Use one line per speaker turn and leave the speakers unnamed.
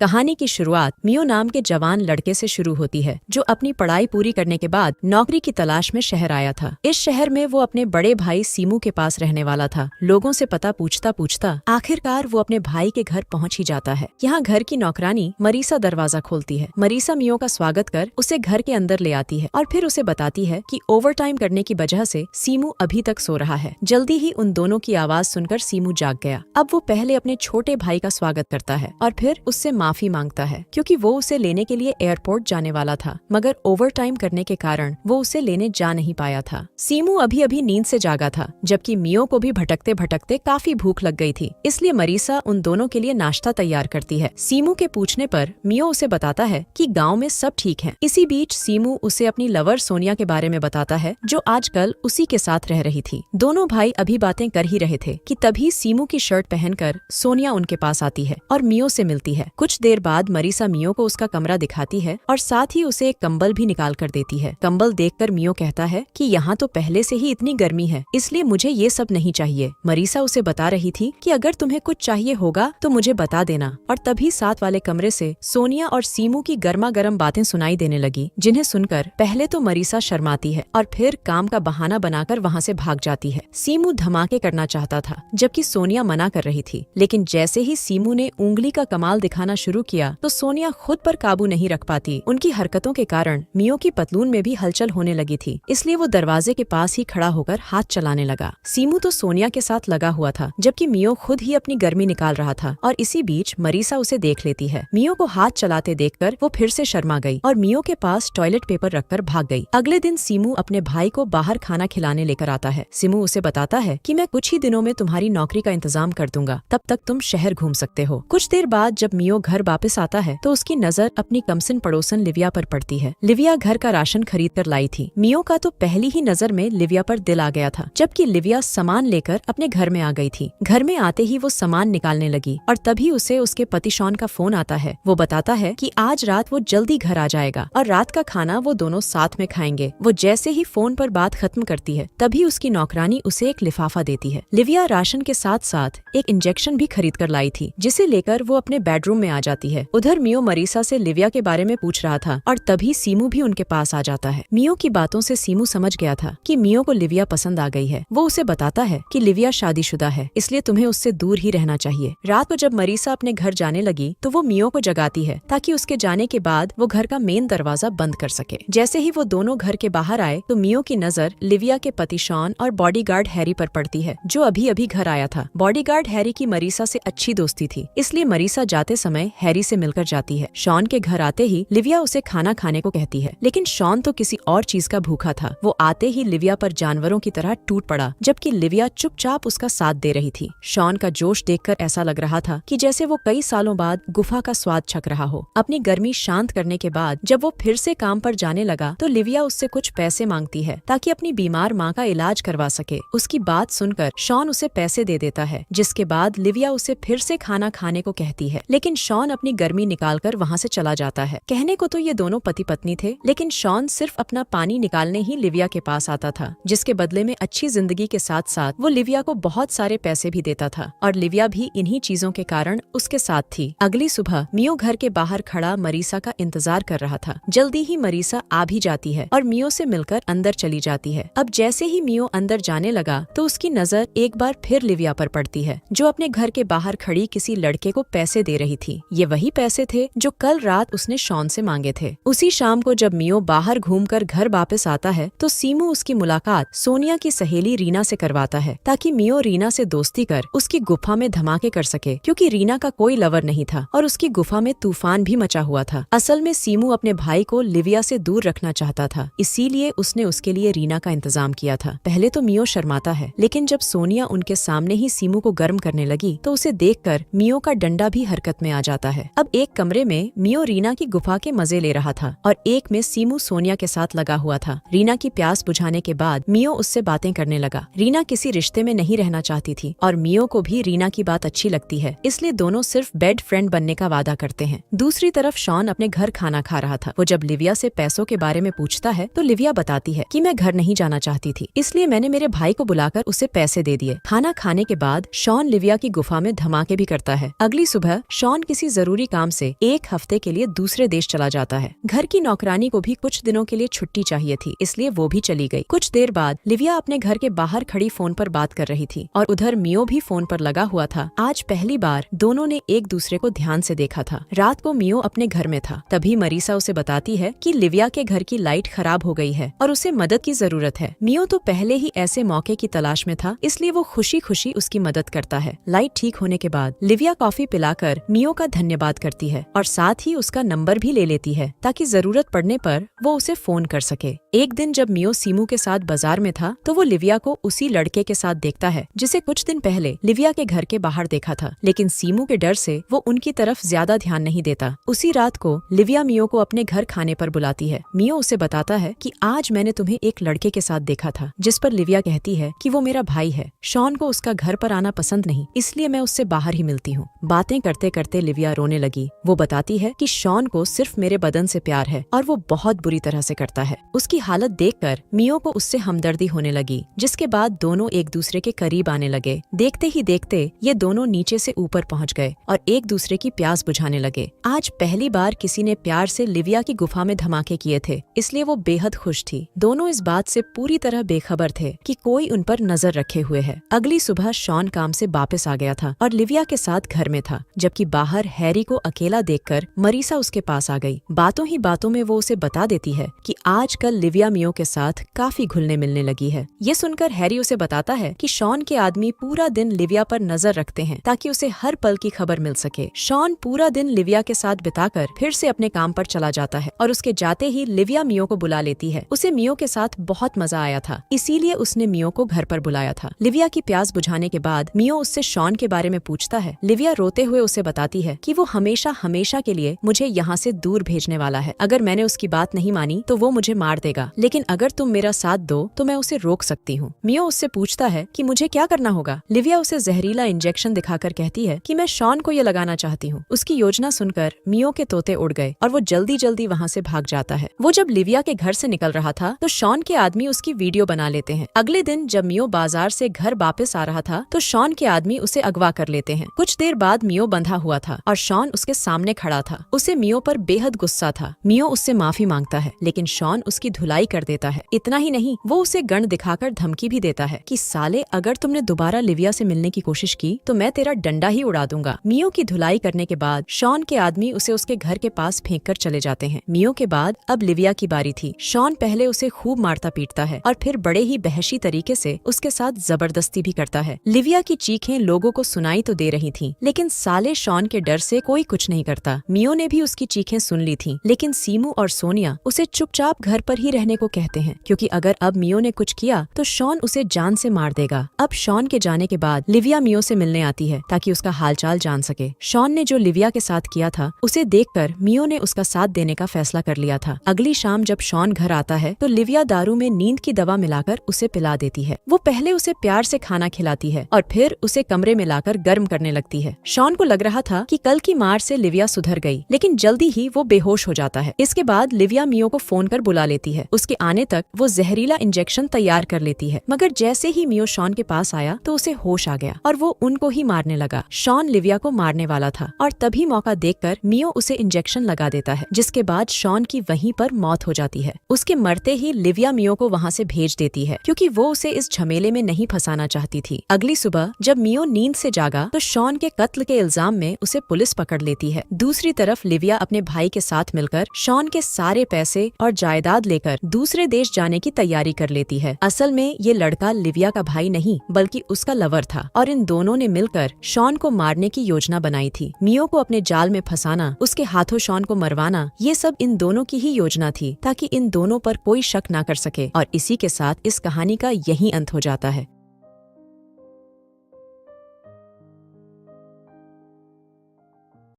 कहानी की शुरुआत मियो नाम के जवान लड़के से शुरू होती है, जो अपनी पढ़ाई पूरी करने के बाद नौकरी की तलाश में शहर आया था। इस शहर में वो अपने बड़े भाई सीमू के पास रहने वाला था। लोगों से पता पूछता पूछता आखिरकार वो अपने भाई के घर पहुंच ही जाता है। यहाँ घर की नौकरानी मरीसा दरवाजा खोलती है। मरीसा मियो का स्वागत कर उसे घर के अंदर ले आती है और फिर उसे बताती है कि ओवर टाइम करने की वजह से सीमू अभी तक सो रहा है। जल्दी ही उन दोनों की आवाज सुनकर सीमू जाग गया। अब वो पहले अपने छोटे भाई का स्वागत करता है और फिर उससे माफी मांगता है, क्योंकि वो उसे लेने के लिए एयरपोर्ट जाने वाला था, मगर ओवर टाइम करने के कारण वो उसे लेने जा नहीं पाया था। सीमू अभी अभी नींद से जागा था, जबकि मियो को भी भटकते भटकते काफी भूख लग गई थी। इसलिए मरीसा उन दोनों के लिए नाश्ता तैयार करती है। सीमू के पूछने पर मियो उसे बताता है कि गाँव में सब ठीक है। इसी बीच सीमू उसे अपनी लवर सोनिया के बारे में बताता है, जो आजकल उसी के साथ रह रही थी। दोनों भाई अभी बातें कर ही रहे थे कि तभी सीमू की शर्ट पहनकर सोनिया उनके पास आती है और मियो से मिलती है। कुछ देर बाद मरीसा मियो को उसका कमरा दिखाती है और साथ ही उसे एक कंबल भी निकाल कर देती है। कंबल देखकर मियो कहता है कि यहाँ तो पहले से ही इतनी गर्मी है, इसलिए मुझे ये सब नहीं चाहिए। मरीसा उसे बता रही थी कि अगर तुम्हें कुछ चाहिए होगा तो मुझे बता देना। और तभी साथ वाले कमरे से सोनिया और सीमू की गर्मा गर्म बातें सुनाई देने लगी, जिन्हें सुनकर पहले तो मरीसा शर्माती है और फिर काम का बहाना बनाकर वहाँ से भाग जाती है। सीमू धमाके करना चाहता था, जबकि सोनिया मना कर रही थी। लेकिन जैसे ही सीमू ने उंगली का कमाल दिखाना शुरू किया तो सोनिया खुद पर काबू नहीं रख पाती। उनकी हरकतों के कारण मियो की पतलून में भी हलचल होने लगी थी, इसलिए वो दरवाजे के पास ही खड़ा होकर हाथ चलाने लगा। सीमू तो सोनिया के साथ लगा हुआ था, जबकि मियो खुद ही अपनी गर्मी निकाल रहा था। और इसी बीच मरीसा उसे देख लेती है। मियो को हाथ चलाते देखकर वो फिर से शर्मा गई और मियो के पास टॉयलेट पेपर रखकर भाग गई। अगले दिन सीमू अपने भाई को बाहर खाना खिलाने लेकर आता है। सीमू उसे बताता है कि मैं कुछ ही दिनों में तुम्हारी नौकरी का इंतजाम कर दूंगा, तब तक तुम शहर घूम सकते हो। कुछ देर बाद जब मियो घर वापस आता है तो उसकी नजर अपनी कमसिन पड़ोसन लिविया पर पड़ती है। लिविया घर का राशन खरीद कर लाई थी। मियो का तो पहली ही नजर में लिविया पर दिल आ गया था, जबकि लिविया सामान लेकर अपने घर में आ गई थी। घर में आते ही वो सामान निकालने लगी और तभी उसे उसके पति शॉन का फोन आता है। वो बताता है कि आज रात वो जल्दी घर आ जाएगा और रात का खाना वो दोनों साथ में खाएंगे। वो जैसे ही फोन पर बात खत्म करती है, तभी उसकी नौकरानी उसे एक लिफाफा देती है। लिविया राशन के साथ साथ एक इंजेक्शन भी खरीद कर लाई थी, जिसे लेकर वो अपने बेडरूम में आ जाती है। उधर मियो मरीसा से लिविया के बारे में पूछ रहा था और तभी सीमू भी उनके पास आ जाता है। मियो की बातों से सीमू समझ गया था कि मियो को लिविया पसंद आ गई है। वो उसे बताता है कि लिविया शादीशुदा है, इसलिए तुम्हें उससे दूर ही रहना चाहिए। रात को जब मरीसा अपने घर जाने लगी तो वो मियो को जगाती है, ताकि उसके जाने के बाद वो घर का मेन दरवाजा बंद कर सके। जैसे ही वो दोनों घर के बाहर आए तो मियो की नजर लिविया के पति शॉन और बॉडीगार्ड हैरी पर पड़ती है, जो अभी अभी घर आया था। बॉडीगार्ड हैरी की मरीसा से अच्छी दोस्ती थी, इसलिए मरीसा जाते समय हैरी से मिलकर जाती है। शॉन के घर आते ही लिविया उसे खाना खाने को कहती है, लेकिन शॉन तो किसी और चीज का भूखा था। वो आते ही लिविया पर जानवरों की तरह टूट पड़ा, जबकि लिविया चुपचाप उसका साथ दे रही थी। शॉन का जोश देखकर ऐसा लग रहा था कि जैसे वो कई सालों बाद गुफा का स्वाद चख रहा हो। अपनी गर्मी शांत करने के बाद जब वो फिर से काम पर जाने लगा तो लिविया उससे कुछ पैसे मांगती है, ताकि अपनी बीमार माँ का इलाज करवा सके। उसकी बात सुनकर शॉन उसे पैसे दे देता है, जिसके बाद लिविया उसे फिर से खाना खाने को कहती है, लेकिन शॉन अपनी गर्मी निकालकर वहाँ से चला जाता है। कहने को तो ये दोनों पति पत्नी थे, लेकिन शॉन सिर्फ अपना पानी निकालने ही लिविया के पास आता था, जिसके बदले में अच्छी जिंदगी के साथ साथ वो लिविया को बहुत सारे पैसे भी देता था और लिविया भी इन्हीं चीजों के कारण उसके साथ थी। अगली सुबह मियो घर के बाहर खड़ा मरीसा का इंतजार कर रहा था। जल्दी ही मरीसा आ भी जाती है और मियो से मिलकर अंदर चली जाती है। अब जैसे ही मियो अंदर जाने लगा तो उसकी नजर एक बार फिर लिविया पर पड़ती है, जो अपने घर के बाहर खड़ी किसी लड़के को पैसे दे रही थी। ये वही पैसे थे जो कल रात उसने शॉन से मांगे थे। उसी शाम को जब मियो बाहर घूमकर घर वापस आता है तो सीमू उसकी मुलाकात सोनिया की सहेली रीना से करवाता है, ताकि मियो रीना से दोस्ती कर उसकी गुफा में धमाके कर सके, क्योंकि रीना का कोई लवर नहीं था और उसकी गुफा में तूफान भी मचा हुआ था। असल में सीमू अपने भाई को लिविया से दूर रखना चाहता था, इसीलिए उसने उसके लिए रीना का इंतजाम किया था। पहले तो मियो शर्माता है, लेकिन जब सोनिया उनके सामने ही सीमू को गर्म करने लगी तो उसे देखकर मियो का डंडा भी हरकत में आ जाता है। अब एक कमरे में मियो रीना की गुफा के मजे ले रहा था और एक में सीमू सोनिया के साथ लगा हुआ था। रीना की प्यास बुझाने के बाद मियो उससे बातें करने लगा। रीना किसी रिश्ते में नहीं रहना चाहती थी और मियो को भी रीना की बात अच्छी लगती है, इसलिए दोनों सिर्फ बेड फ्रेंड बनने का वादा करते हैं। दूसरी तरफ शॉन अपने घर खाना खा रहा था। वो जब लिविया से पैसों के बारे में पूछता है तो लिविया बताती है कि मैं घर नहीं जाना चाहती थी, इसलिए मैंने मेरे भाई को बुलाकर उसे पैसे दे दिए। खाना खाने के बाद शॉन लिविया की गुफा में धमाके भी करता है। अगली सुबह शॉन किसी जरूरी काम से 1 हफ्ते के लिए दूसरे देश चला जाता है। घर की नौकरानी को भी कुछ दिनों के लिए छुट्टी चाहिए थी, इसलिए वो भी चली गई। कुछ देर बाद लिविया अपने घर के बाहर खड़ी फोन पर बात कर रही थी और उधर मियो भी फोन पर लगा हुआ था। आज पहली बार दोनों ने एक दूसरे को ध्यान से देखा था। रात को मियो अपने घर में था, तभी मरीसा उसे बताती है कि लिविया के घर की लाइट खराब हो गई है और उसे मदद की जरूरत है। मियो तो पहले ही ऐसे मौके की तलाश में था, इसलिए वो खुशी खुशी उसकी मदद करता है। लाइट ठीक होने के बाद लिविया कॉफी पिलाकर मियो का धन्यवाद करती है और साथ ही उसका नंबर भी ले लेती है ताकि जरूरत पड़ने पर वो उसे फोन कर सके। एक दिन जब मियो सीमू के साथ बाजार में था तो वो लिविया को उसी लड़के के साथ देखता है जिसे कुछ दिन पहले लिविया के घर के बाहर देखा था, लेकिन सीमू के डर से वो उनकी तरफ ज्यादा ध्यान नहीं देता। उसी रात को लिविया मियो को अपने घर खाने पर बुलाती है। मियो उसे बताता है कि आज मैंने तुम्हें एक लड़के के साथ देखा था, जिस पर लिविया कहती है कि वो मेरा भाई है। शॉन को उसका घर पर आना पसंद नहीं, इसलिए मैं उससे बाहर ही मिलती हूँ। बातें करते करते लिविया रोने लगी। वो बताती है कि शॉन को सिर्फ मेरे बदन से प्यार है और वो बहुत बुरी तरह से करता है। उसकी हालत देखकर मियो को उससे हमदर्दी होने लगी, जिसके बाद दोनों एक दूसरे के करीब आने लगे। देखते ही देखते ये दोनों नीचे से ऊपर पहुंच गए और एक दूसरे की प्यास बुझाने लगे। आज पहली बार किसी ने प्यार से लिविया की गुफा में धमाके किए थे, इसलिए वो बेहद खुश थी। दोनों इस बात से पूरी तरह बेखबर थे कि कोई उन पर नजर रखे हुए है। अगली सुबह शॉन काम से वापस आ गया था और लिविया के साथ घर में था, जबकि बाहर हैरी को अकेला देखकर मरीसा उसके पास आ गई। बातों ही बातों में वो उसे बता देती है कि आजकल लिविया मियो के साथ काफी घुलने मिलने लगी है। ये सुनकर हैरी उसे बताता है कि शॉन के आदमी पूरा दिन लिविया पर नजर रखते हैं ताकि उसे हर पल की खबर मिल सके। शॉन पूरा दिन लिविया के साथ बिताकर फिर से अपने काम पर चला जाता है और उसके जाते ही लिविया मियो को बुला लेती है। उसे मियो के साथ बहुत मजा आया था, इसीलिए उसने मियो को घर पर बुलाया था। लिविया की प्यास बुझाने के बाद मियो उससे शॉन के बारे में पूछता है। लिविया रोते हुए उसे बताती है कि वो हमेशा हमेशा के लिए मुझे यहाँ से दूर भेजने वाला है। अगर मैंने उसकी बात नहीं मानी तो वो मुझे मार देगा, लेकिन अगर तुम मेरा साथ दो तो मैं उसे रोक सकती हूँ। मियो उससे पूछता है कि मुझे क्या करना होगा। लिविया उसे जहरीला इंजेक्शन दिखाकर कहती है कि मैं शॉन को ये लगाना चाहती हूँ। उसकी योजना सुनकर मियो के तोते उड़ गए और वो जल्दी जल्दी वहाँ से भाग जाता है। वो जब लिविया के घर से निकल रहा था तो शॉन के आदमी उसकी वीडियो बना लेते हैं। अगले दिन जब मियो बाजार से घर वापस आ रहा था तो शॉन के आदमी उसे अगवा कर लेते हैं। कुछ देर बाद मियो बंधा हुआ था और शॉन उसके सामने खड़ा था। उसे मियो पर बेहद गुस्सा था। मियो उससे माफी मांगता है, लेकिन शॉन उसकी धुलाई कर देता है। इतना ही नहीं, वो उसे गन दिखाकर धमकी भी देता है कि साले, अगर तुमने दोबारा लिविया से मिलने की कोशिश की तो मैं तेरा डंडा ही उड़ा दूंगा। मियो की धुलाई करने के बाद शॉन के आदमी उसे उसके घर के पास फेंक कर चले जाते हैं। मियो के बाद अब लिविया की बारी थी। शॉन पहले उसे खूब मारता पीटता है और फिर बड़े ही बहशी तरीके से उसके साथ जबरदस्ती भी करता है। लिविया की चीखें लोगों को सुनाई तो दे रही थीं, लेकिन साले शॉन के डर से कोई कुछ नहीं करता। मियो ने भी उसकी चीखें सुन ली थीं, लेकिन सीमू और सोनिया उसे चुपचाप घर पर ही रहने को कहते हैं, क्योंकि अगर अब मियो ने कुछ किया तो शॉन उसे जान से मार देगा। अब शॉन के जाने के बाद लिविया मियो से मिलने आती है ताकि उसका हालचाल जान सके। शॉन ने जो लिविया के साथ किया था उसे देखकर मियो ने उसका साथ देने का फैसला कर लिया था। अगली शाम जब शॉन घर आता है तो लिविया दारू में नींद की दवा मिलाकर उसे पिला देती है। वो पहले उसे प्यार से खाना खिलाती है और फिर उसे कमरे में लाकर गर्म करने लगती है। शॉन को लग रहा था कि कल की मार से लिविया सुधर गई, लेकिन जल्दी ही वो बेहोश हो जाता है। इसके बाद लिविया मियो को फोन कर बुला लेती है। उसके आने तक वो जहरीला इंजेक्शन तैयार कर लेती है, मगर जैसे ही मियो शॉन के पास आया तो उसे होश आ गया और वो उनको ही मारने लगा। शॉन लिविया को मारने वाला था और तभी मौका देखकर मियो उसे इंजेक्शन लगा देता है, जिसके बाद शॉन की वहीं पर मौत हो जाती है। उसके मरते ही लिविया मियो को वहाँ से भेज देती है, क्योंकि वो उसे इस झमेले में नहीं फंसाना चाहती थी। अगली सुबह जब मियो नींद से जागा तो शॉन के कत्ल के इल्जाम में उसे पुलिस पकड़ लेती है। दूसरी तरफ लिविया अपने भाई के साथ मिलकर शॉन के सारे पैसे और जायदाद लेकर दूसरे देश जाने की तैयारी कर लेती है। असल में ये लड़का लिविया का भाई नहीं बल्कि उसका लवर था और इन दोनों ने मिलकर शॉन को मारने की योजना बनाई थी। मियो को अपने जाल में फंसाना, उसके हाथों शॉन को मरवाना, ये सब इन दोनों की ही योजना थी ताकि इन दोनों पर कोई शक ना कर सके। और इसी के साथ इस कहानी का यही अंत हो जाता है।